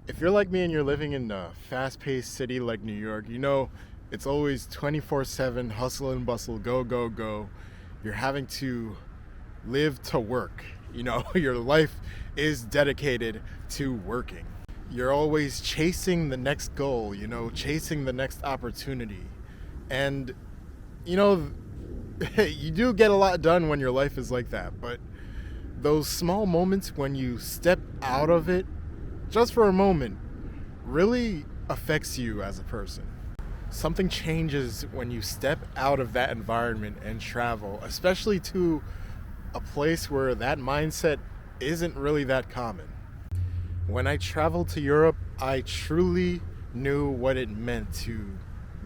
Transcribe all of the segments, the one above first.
If you're like me and you're living in a fast-paced city like New York, you know it's always 24/7 hustle and bustle, go, go, go. You're having to live to work. You know, your life is dedicated to working. You're always chasing the next goal, chasing the next opportunity. And, you know, you do get a lot done when your life is like that, but those small moments when you step out of it just for a moment really affects you as a person. Something changes when you step out of that environment and travel, especially to a place where that mindset isn't really that common. When I traveled to Europe, I truly knew what it meant to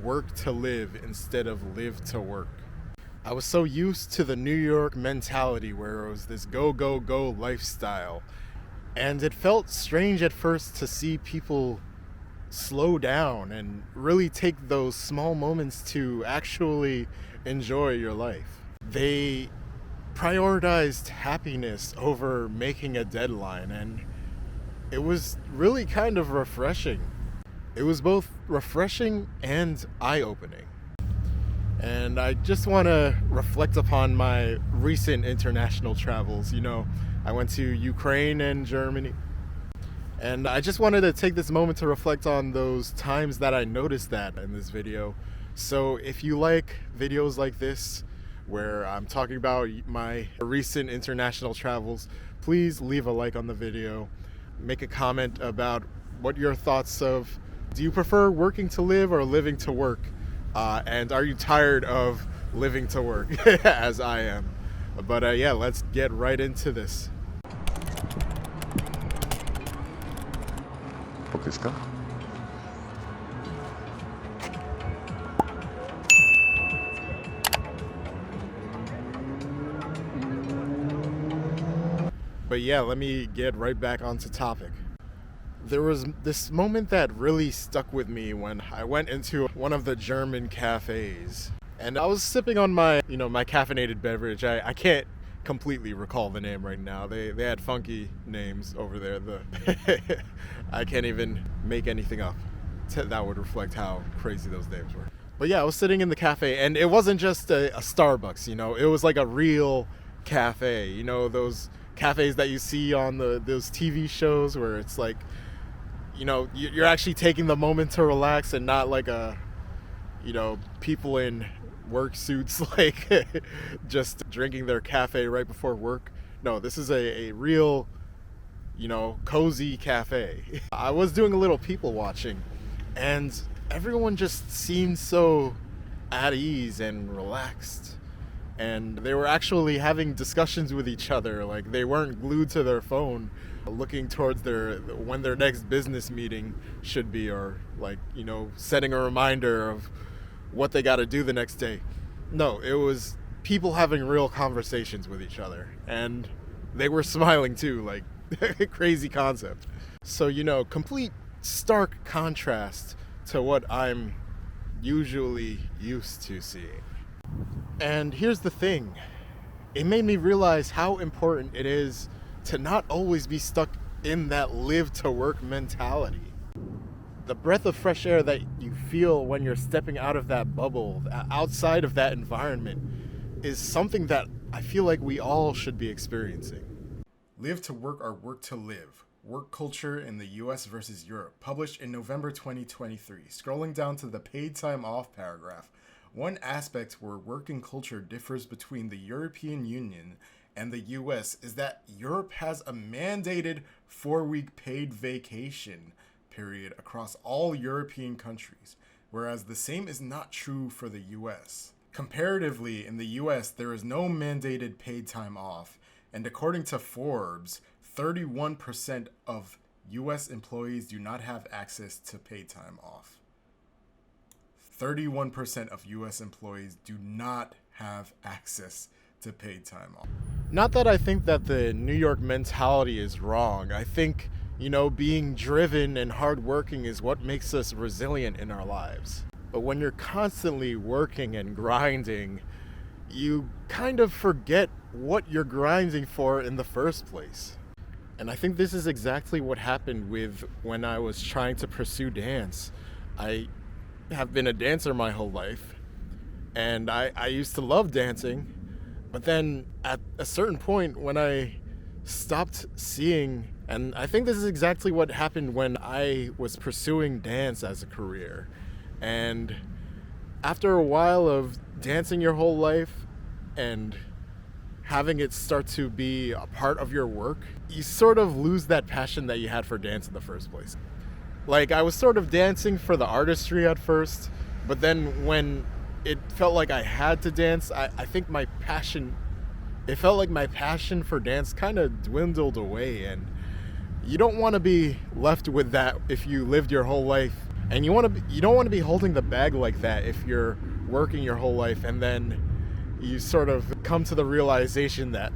work to live instead of live to work. I was so used to the New York mentality where it was this go, go, go lifestyle. And it felt strange at first to see people slow down and really take those small moments to actually enjoy your life. They prioritized happiness over making a deadline, and it was really kind of refreshing. It was both refreshing and eye-opening. And I just want to reflect upon my recent international travels. I went to Ukraine and Germany. And I just wanted to take this moment to reflect on those times that I noticed that in this video. So if you like videos like this, where I'm talking about my recent international travels, please leave a like on the video. Make a comment about what your thoughts of, do you prefer working to live or living to work? And are you tired of living to work as I am? But yeah, let's get right into this. Pokyska? But yeah, let me get right back onto topic. There was this moment that really stuck with me when I went into one of the German cafes. And I was sipping on my caffeinated beverage. I can't completely recall the name right now. They had funky names over there. I can't even make anything up that would reflect how crazy those names were. But yeah, I was sitting in the cafe, and it wasn't just a Starbucks, it was like a real cafe. Those cafes that you see on those TV shows where it's like, you're actually taking the moment to relax and not like people in work suits like just drinking their cafe right before work. No, this is a real, cozy cafe. I was doing a little people watching, and everyone just seemed so at ease and relaxed. And they were actually having discussions with each other. Like, they weren't glued to their phone looking towards when their next business meeting should be, or setting a reminder of what they got to do the next day. No, it was people having real conversations with each other, and they were smiling too, like crazy concept. So, complete stark contrast to what I'm usually used to seeing. And here's the thing, it made me realize how important it is to not always be stuck in that live to work mentality. The breath of fresh air that you feel when you're stepping out of that bubble, outside of that environment, is something that I feel like we all should be experiencing. Live to Work or Work to Live: Work Culture in the US versus Europe, published in November 2023. Scrolling down to the paid time off paragraph, one aspect where working culture differs between the European Union and the US is that Europe has a mandated 4-week paid vacation period across all European countries, whereas the same is not true for the US. Comparatively, in the US, there is no mandated paid time off, and according to Forbes, 31% of US employees do not have access to paid time off. 31% of US employees do not have access to paid time off. Not that I think that the New York mentality is wrong. I think, being driven and hardworking is what makes us resilient in our lives. But when you're constantly working and grinding, you kind of forget what you're grinding for in the first place. And I think this is exactly what happened with when I was trying to pursue dance. I have been a dancer my whole life, and I used to love dancing, but then at a certain point when I stopped seeing, and I think this is exactly what happened when I was pursuing dance as a career. And after a while of dancing your whole life and having it start to be a part of your work, you sort of lose that passion that you had for dance in the first place. Like, I was sort of dancing for the artistry at first, but then when it felt like I had to dance, I think it felt like my passion for dance kind of dwindled away. And you don't want to be left with that if you lived your whole life, and you don't want to be holding the bag like that if you're working your whole life and then you sort of come to the realization that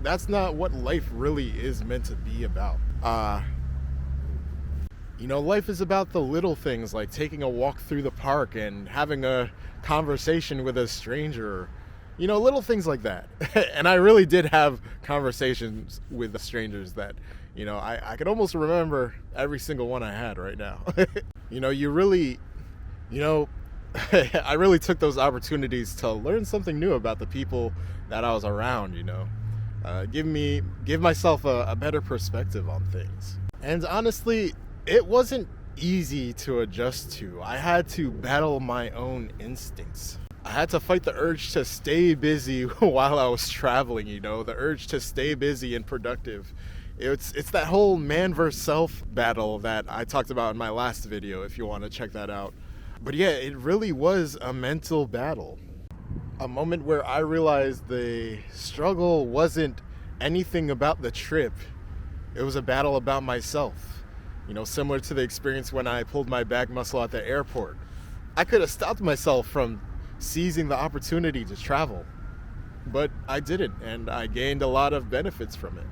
that's not what life really is meant to be about. Life is about the little things, like taking a walk through the park and having a conversation with a stranger, little things like that. And I really did have conversations with the strangers that, I could almost remember every single one I had right now. I really took those opportunities to learn something new about the people that I was around, give myself a better perspective on things. And honestly, it wasn't easy to adjust to. I had to battle my own instincts. I had to fight the urge to stay busy while I was traveling, the urge to stay busy and productive. It's that whole man versus self battle that I talked about in my last video, if you want to check that out. But yeah, it really was a mental battle. A moment where I realized the struggle wasn't anything about the trip. It was a battle about myself. Similar to the experience when I pulled my back muscle at the airport. I could have stopped myself from seizing the opportunity to travel, but I didn't, and I gained a lot of benefits from it.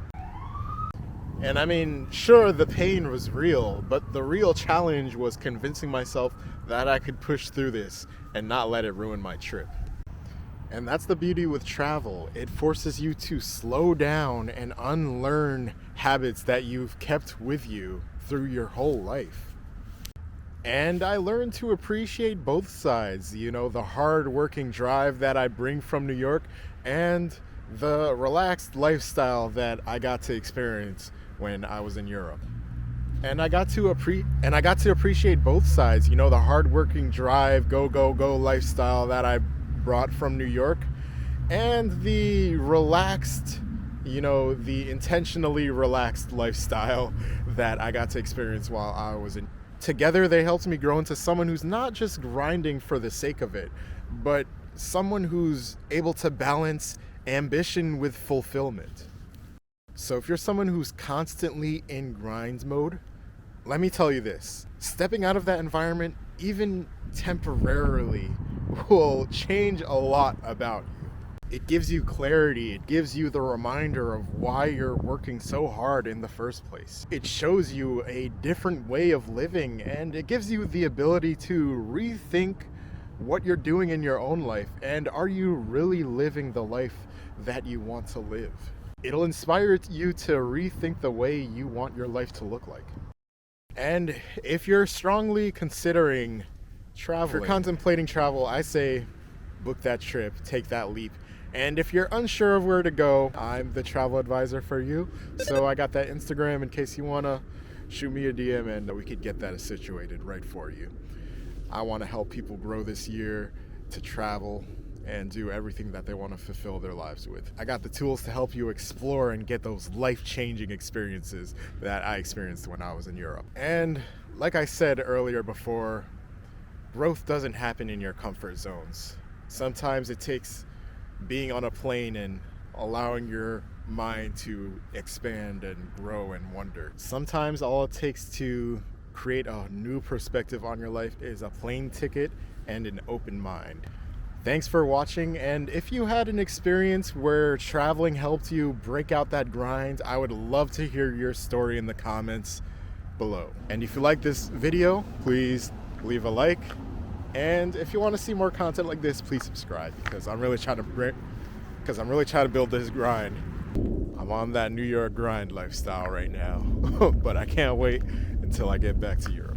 And I mean, sure, the pain was real, but the real challenge was convincing myself that I could push through this and not let it ruin my trip. And that's the beauty with travel. It forces you to slow down and unlearn habits that you've kept with you through your whole life. And I learned to appreciate both sides, the hard-working drive that I bring from New York and the relaxed lifestyle that I got to experience when I was in Europe. And I got to appreciate both sides, the hard-working drive, go lifestyle that I brought from New York, and the relaxed, the intentionally relaxed lifestyle that I got to experience while I was in. Together, they helped me grow into someone who's not just grinding for the sake of it, but someone who's able to balance ambition with fulfillment. So if you're someone who's constantly in grind mode, let me tell you this: stepping out of that environment, even temporarily, will change a lot about you. It gives you clarity. It gives you the reminder of why you're working so hard in the first place. It shows you a different way of living, and it gives you the ability to rethink what you're doing in your own life, and are you really living the life that you want to live? It'll inspire you to rethink the way you want your life to look like. And if you're strongly considering traveling, if you're contemplating travel, I say book that trip, take that leap. And if you're unsure of where to go, I'm the travel advisor for you. So I got that Instagram in case you want to shoot me a DM and we could get that situated right for you. I want to help people grow this year to travel and do everything that they want to fulfill their lives with. I got the tools to help you explore and get those life-changing experiences that I experienced when I was in Europe. And like I said earlier before, growth doesn't happen in your comfort zones. Sometimes it takes being on a plane and allowing your mind to expand and grow and wonder. Sometimes all it takes to create a new perspective on your life is a plane ticket and an open mind. Thanks for watching, and if you had an experience where traveling helped you break out that grind, I would love to hear your story in the comments below. And if you like this video, please leave a like. And if you want to see more content like this, please subscribe, because I'm really trying to build this grind. I'm on that New York grind lifestyle right now, but I can't wait until I get back to Europe.